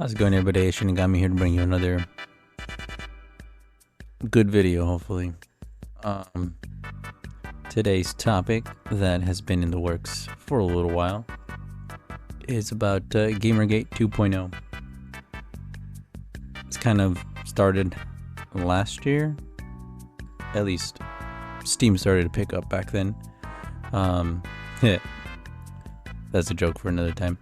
How's it going, everybody? Shinigami here to bring you another good video, hopefully. Today's topic that has been in the works for a little while is about GamerGate 2.0. It's kind of started last year. At least Steam started to pick up back then. Yeah, that's a joke for another time.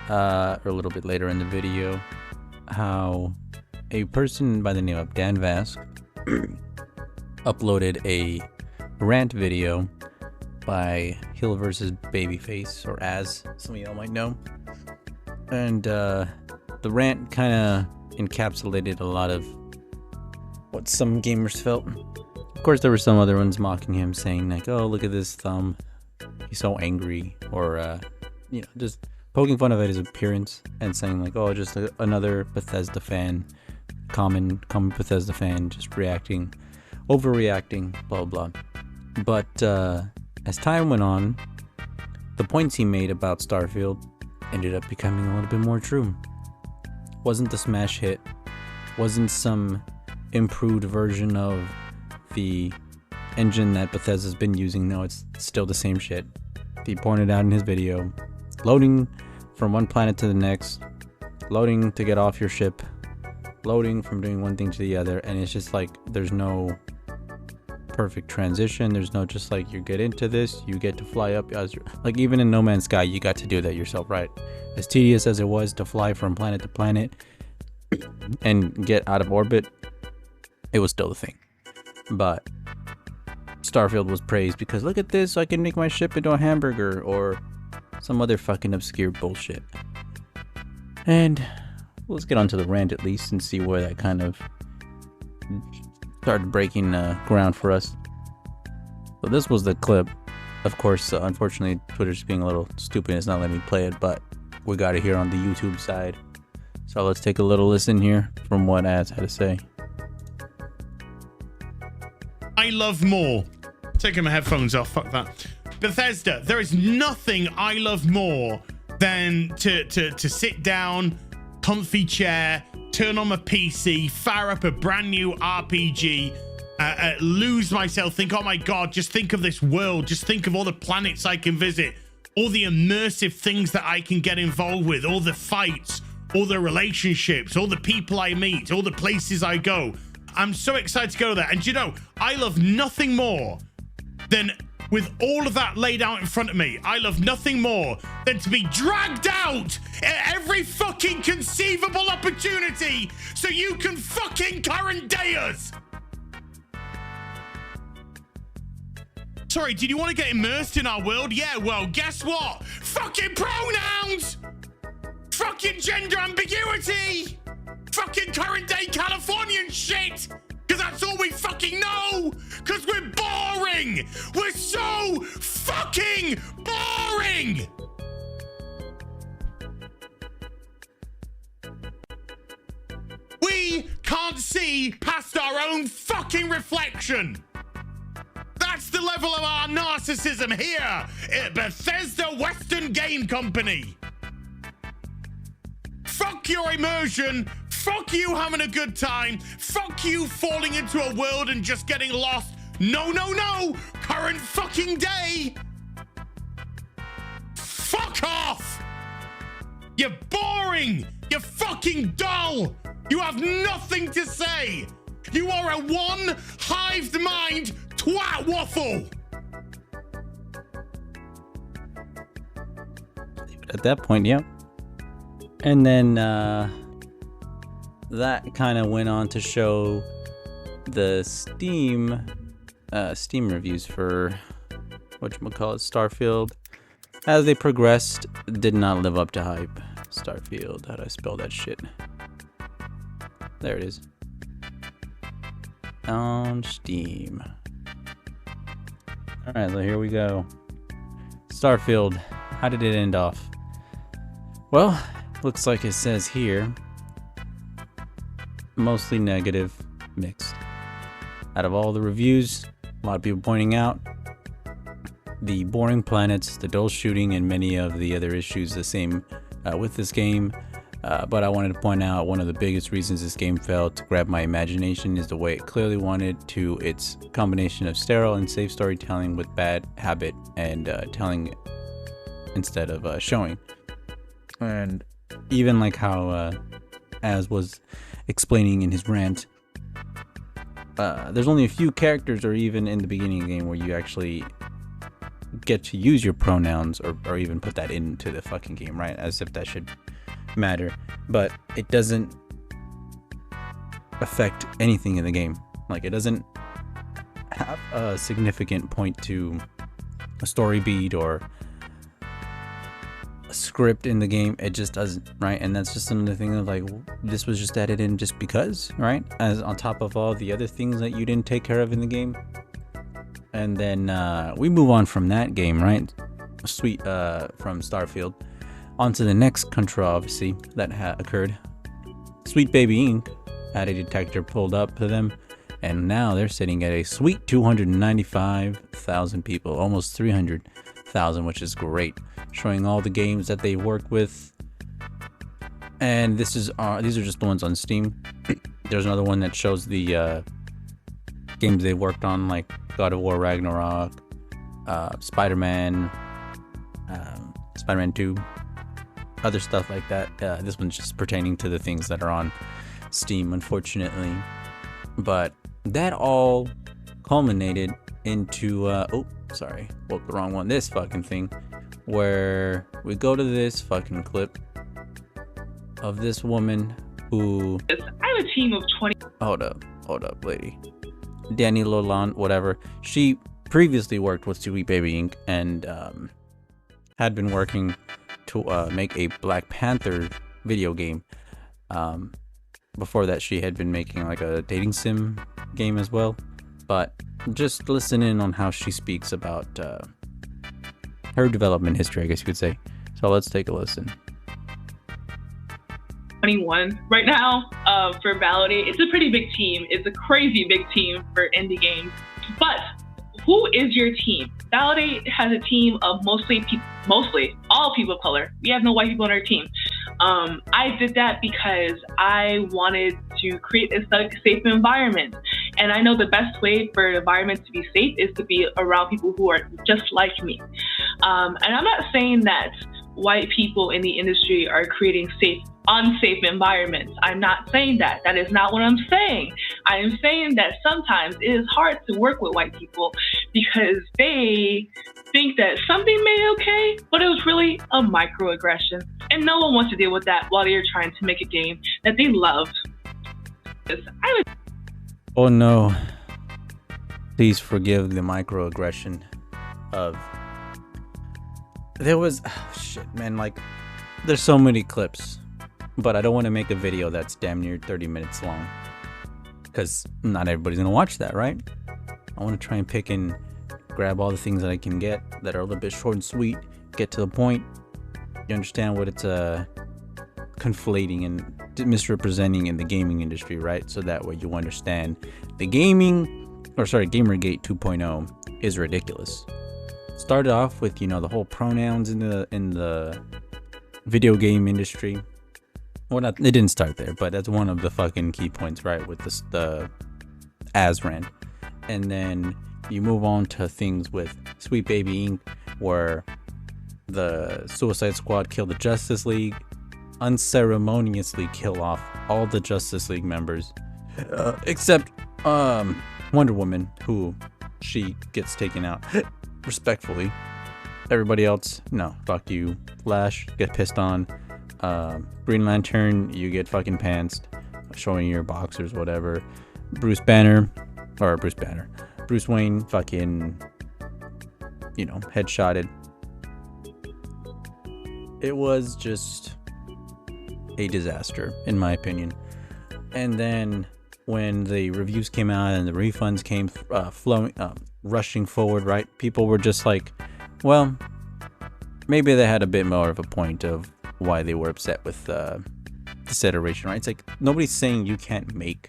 Or a little bit later in the video, how a person by the name of Dan Vasc uploaded a rant video by Hill versus Babyface, or as some of y'all might know. And the rant kind of encapsulated a lot of what some gamers felt. Of course, there were some other ones mocking him, saying like, "Oh, look at this thumb, he's so angry," or just poking fun of his appearance and saying like, "Oh, just another Bethesda fan, common Bethesda fan, just overreacting, blah blah." But as time went on, the points he made about Starfield ended up becoming a little bit more true. Wasn't the smash hit, wasn't some improved version of the engine that Bethesda's been using. No, it's still the same shit. He pointed out in his video, loading from one planet to the next, loading to get off your ship, loading from doing one thing to the other, and it's just like there's no perfect transition. There's no just like you get into this, you get to fly up as like even in No Man's Sky, you got to do that yourself, right? As tedious as it was to fly from planet to planet and get out of orbit, it was still a thing. But Starfield was praised because look at this, I can make my ship into a hamburger or some other fucking obscure bullshit. And let's get onto the rant at least and see where that kind of started breaking ground for us. So this was the clip. Of course, unfortunately, Twitter's being a little stupid. It's not letting me play it, but we got it here on the YouTube side. So let's take a little listen here from what Az had to say. I love more. Taking my headphones off, fuck that. Bethesda, there is nothing I love more than to sit down, comfy chair, turn on my PC, fire up a brand new RPG, lose myself, think, oh my god, just think of this world, just think of all the planets I can visit, all the immersive things that I can get involved with, all the fights, all the relationships, all the people I meet, all the places I go. I'm so excited to go there. And you know, I love nothing more than, with all of that laid out in front of me, I love nothing more than to be dragged out at every fucking conceivable opportunity so you can fucking current day us. Sorry, did you want to get immersed in our world? Yeah, well, guess what? Fucking pronouns! Fucking gender ambiguity! Fucking current day Californian shit! Because that's all we fucking know! Because we're boring! We're so fucking boring! We can't see past our own fucking reflection! That's the level of our narcissism here at Bethesda Western Game Company! Fuck your immersion! Fuck you having a good time. Fuck you falling into a world and just getting lost. No, no, no. Current fucking day. Fuck off. You're boring. You're fucking dull. You have nothing to say. You are a one hived mind twat waffle. At that point, yeah. And then that kind of went on to show the Steam reviews for whatchamacallit, Starfield. As they progressed, did not live up to hype. Starfield, how do I spell that shit? There it is. On Steam. Alright, so here we go. Starfield, how did it end off? Well, looks like it says here, mostly negative, mixed. Out of all the reviews, a lot of people pointing out the boring planets, the dull shooting, and many of the other issues the same with this game. But I wanted to point out one of the biggest reasons this game failed to grab my imagination is the way it clearly wanted to its combination of sterile and safe storytelling with bad habit and telling instead of showing. And even like how Az was explaining in his rant, there's only a few characters, or even in the beginning of the game, where you actually get to use your pronouns or even put that into the fucking game, right? As if that should matter. But it doesn't affect anything in the game. Like, it doesn't have a significant point to a story beat or a script in the game. It just doesn't, right? And that's just another thing of like, this was just added in just because, right? As on top of all the other things that you didn't take care of in the game. And then we move on from that game, right? Sweet from Starfield onto the next controversy that occurred. Sweet Baby Inc. had a detector pulled up to them, and now they're sitting at a sweet 295,000 people, almost 300,000, which is great, showing all the games that they work with. And this is these are just the ones on Steam. There's another one that shows the games they worked on, like God of War Ragnarok, Spider-Man, Spider-Man 2, other stuff like that. This one's just pertaining to the things that are on Steam, unfortunately. But that all culminated into oh, sorry, woke the wrong one. This fucking thing, where we go to this fucking clip of this woman who, I have a team of 20. hold up, lady. Danny Lolan, whatever. She previously worked with Sweet Baby Inc. and had been working to make a Black Panther video game. Before that, she had been making like a dating sim game as well. But just listen in on how she speaks about her development history, I guess you could say. So let's take a listen. 21 right now for Validate. It's a pretty big team. It's a crazy big team for indie games. But who is your team? Validate has a team of mostly all people of color. We have no white people on our team. I did that because I wanted to create a safe environment. And I know the best way for an environment to be safe is to be around people who are just like me. And I'm not saying that white people in the industry are creating unsafe environments. I'm not saying that. That is not what I'm saying. I am saying that sometimes it is hard to work with white people because they think that something made it okay, but it was really a microaggression. And no one wants to deal with that while they're trying to make a game that they love. Oh no. Please forgive the microaggression of... There was... Oh, shit, man, like... There's so many clips. But I don't want to make a video that's damn near 30 minutes long. Because not everybody's going to watch that, right? I want to try and pick and grab all the things that I can get that are a little bit short and sweet. Get to the point. You understand what it's conflating and misrepresenting in the gaming industry, right? So that way you understand the GamerGate 2.0 is ridiculous. Started off with, the whole pronouns in the video game industry. Well, it didn't start there, but that's one of the fucking key points, right? With the Az rant. And then you move on to things with Sweet Baby Inc., where the Suicide Squad killed the Justice League, unceremoniously kill off all the Justice League members, except Wonder Woman, who she gets taken out respectfully. Everybody else, no, fuck you. Flash, get pissed on. Green Lantern, you get fucking pantsed, showing your boxers, whatever. Bruce Wayne, fucking, headshotted. It was just a disaster, in my opinion. And then when the reviews came out and the refunds came rushing forward, right? People were just like, well, maybe they had a bit more of a point of why they were upset with this iteration, right? It's like, nobody's saying you can't make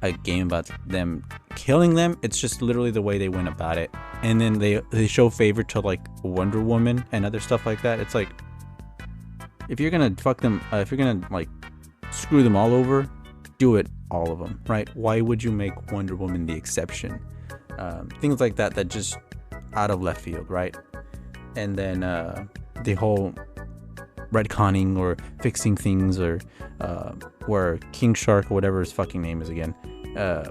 a game about them killing them. It's just literally the way they went about it. And then they show favor to like Wonder Woman and other stuff like that. It's like, if you're gonna fuck them, if you're gonna like screw them all over, do it all of them, right? Why would you make Wonder Woman the exception? Things like that just out of left field, right? And then the whole retconning or fixing things, or where King Shark or whatever his fucking name is again,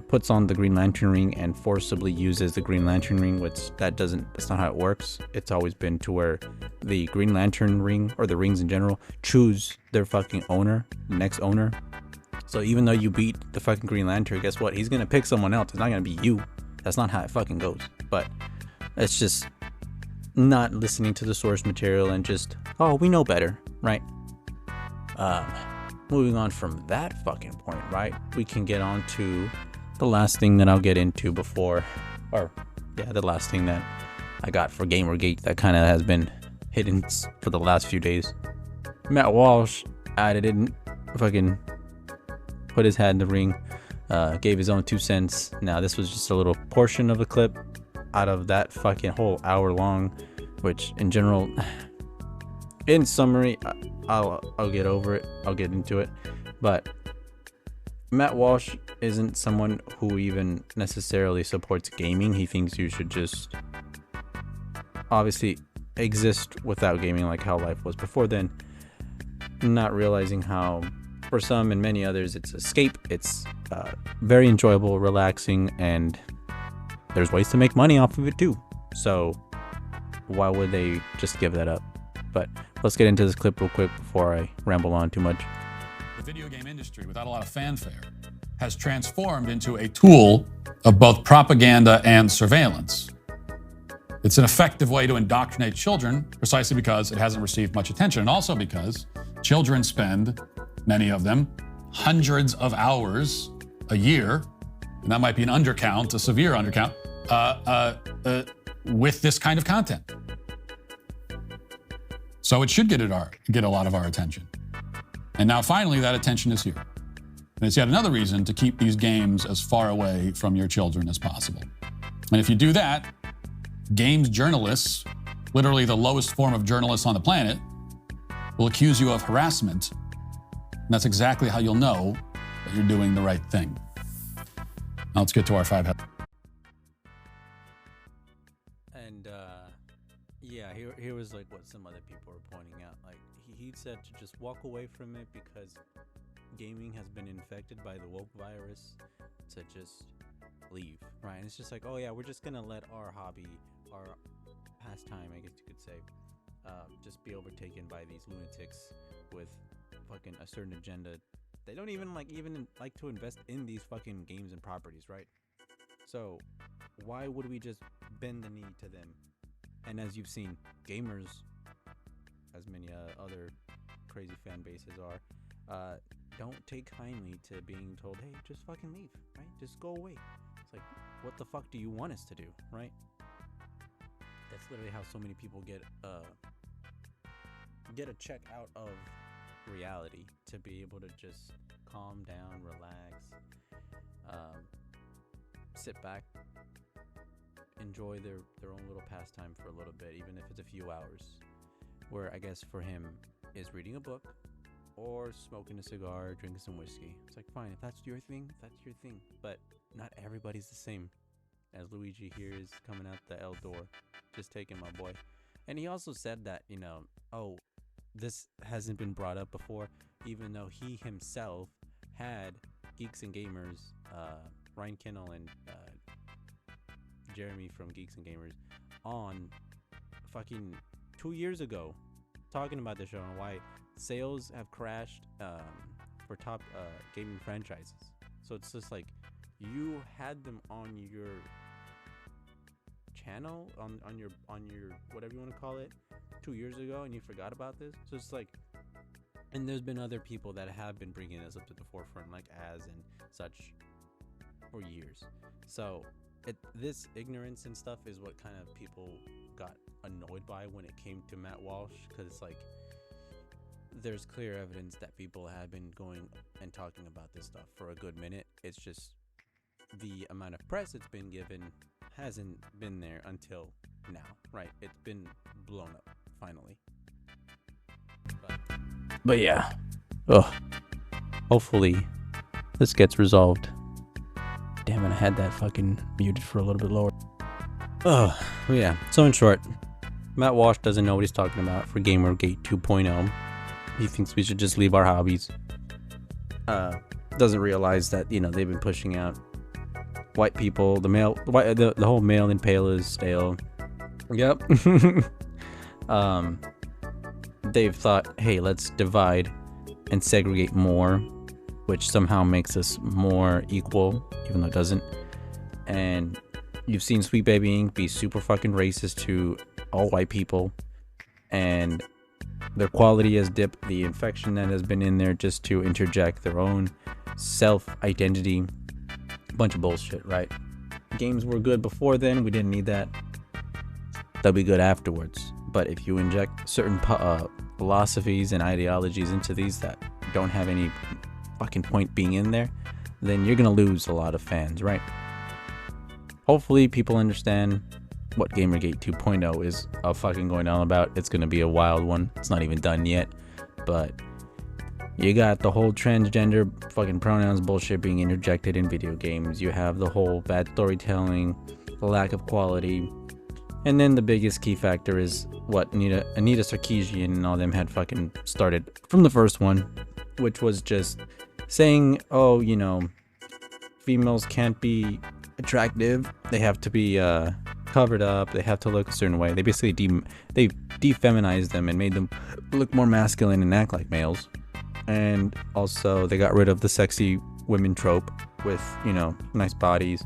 puts on the Green Lantern ring and forcibly uses the Green Lantern ring, which that's not how it works. It's always been to where the Green Lantern ring, or the rings in general, choose their fucking owner, next owner. So even though you beat the fucking Green Lantern, guess what? He's gonna pick someone else. It's not gonna be you. That's not how it fucking goes. But it's just not listening to the source material and just, oh, we know better, right? Moving on from that fucking point, right? We can get on to the last thing that I'll get into before, the last thing that I got for GamerGate that kind of has been hidden for the last few days. Matt Walsh added in, fucking put his hat in the ring, gave his own 2 cents. Now, this was just a little portion of a clip out of that fucking whole hour long, which in general, in summary, I'll get over it. I'll get into it. But Matt Walsh isn't someone who even necessarily supports gaming. He thinks you should just obviously exist without gaming like how life was before then, not realizing how for some and many others it's escape. It's very enjoyable, relaxing, and there's ways to make money off of it too. So why would they just give that up? But let's get into this clip real quick before I ramble on too much. The video game industry, without a lot of fanfare, has transformed into a tool of both propaganda and surveillance. It's an effective way to indoctrinate children precisely because it hasn't received much attention, and also because children spend, many of them, hundreds of hours a year, and that might be an undercount, a severe undercount, with this kind of content. So it should get a lot of our attention. And now finally that attention is here. And it's yet another reason to keep these games as far away from your children as possible. And if you do that, games journalists, literally the lowest form of journalists on the planet, will accuse you of harassment. And that's exactly how you'll know that you're doing the right thing. Now let's get to our 5 headlines. And yeah, here was like what some other people were pointing out. Like he said to just walk away from it because gaming has been infected by the woke virus, to just leave, right? And it's just like, oh yeah, we're just gonna let our hobby, our pastime, I guess you could say, just be overtaken by these lunatics with fucking a certain agenda. They don't even like to invest in these fucking games and properties, right? So why would we just bend the knee to them? And as you've seen, gamers, as many other crazy fan bases are, don't take kindly to being told, hey, just fucking leave, right? Just go away. It's like, what the fuck do you want us to do, right? That's literally how so many people get a check out of reality, to be able to just calm down, relax, sit back, enjoy their own little pastime for a little bit, even if it's a few hours. Where I guess for him is reading a book or smoking a cigar, drinking some whiskey. It's like, fine, if that's your thing, that's your thing. But not everybody's the same. As Luigi here is coming out the L door, just taking my boy. And he also said that, oh, this hasn't been brought up before, even though he himself had Geeks and Gamers, Ryan Kinnell and Jeremy from Geeks and Gamers on fucking 2 years ago, talking about the show and why sales have crashed for top gaming franchises. So it's just like, you had them on your channel, on your whatever you want to call it, 2 years ago, and you forgot about this. So it's like, and there's been other people that have been bringing this up to the forefront, like Az and such, for years. So this ignorance and stuff is what kind of people got annoyed by when it came to Matt Walsh, because it's like, there's clear evidence that people have been going and talking about this stuff for a good minute. It's just the amount of press it's been given hasn't been there until now, right? It's been blown up finally. But But yeah. Ugh. Hopefully this gets resolved. Damn it, I had that fucking muted for a little bit lower. Oh, yeah. So in short, Matt Walsh doesn't know what he's talking about for GamerGate 2.0. He thinks we should just leave our hobbies. Doesn't realize that, you know, they've been pushing out white people. The whole male and pale is stale. Yep. They've thought, hey, let's divide and segregate more, which somehow makes us more equal, even though it doesn't. And you've seen Sweet Baby Inc. be super fucking racist to all white people, and their quality has dipped. The infection that has been in there just to interject their own self-identity. Bunch of bullshit, right? Games were good before then. We didn't need that. They'll be good afterwards. But if you inject certain philosophies and ideologies into these that don't have any fucking point being in there, then you're gonna lose a lot of fans, right? Hopefully people understand what GamerGate 2.0 is fucking going on about. It's gonna be a wild one. It's not even done yet, but you got the whole transgender fucking pronouns bullshit being interjected in video games. You have the whole bad storytelling, the lack of quality, and then the biggest key factor is what Anita Sarkeesian and all them had fucking started from the first one, which was just saying, oh, you know, females can't be attractive. They have to be covered up. They have to look a certain way. They basically they defeminized them and made them look more masculine and act like males. And also they got rid of the sexy women trope with, you know, nice bodies,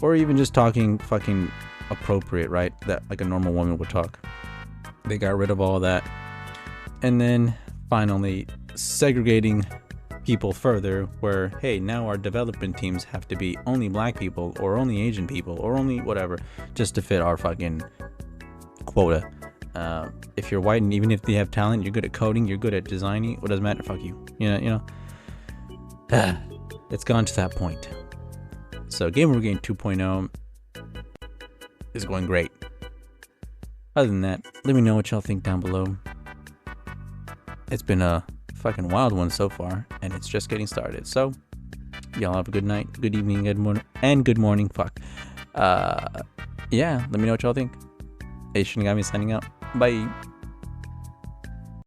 or even just talking fucking appropriate, right? That like a normal woman would talk. They got rid of all that. And then finally segregating people further, where, hey, now our development teams have to be only black people or only Asian people or only whatever, just to fit our fucking quota. If you're white and even if you have talent, you're good at coding, you're good at designing, what doesn't matter, fuck you. You know. It's gone to that point. So GamerGate 2.0 is going great. Other than that, let me know what y'all think down below. It's been a fucking wild one so far, and it's just getting started. So y'all have a good night, good evening, good morning, and good morning. Fuck. Yeah, let me know what y'all think. Hey, Shinigami signing out. Bye.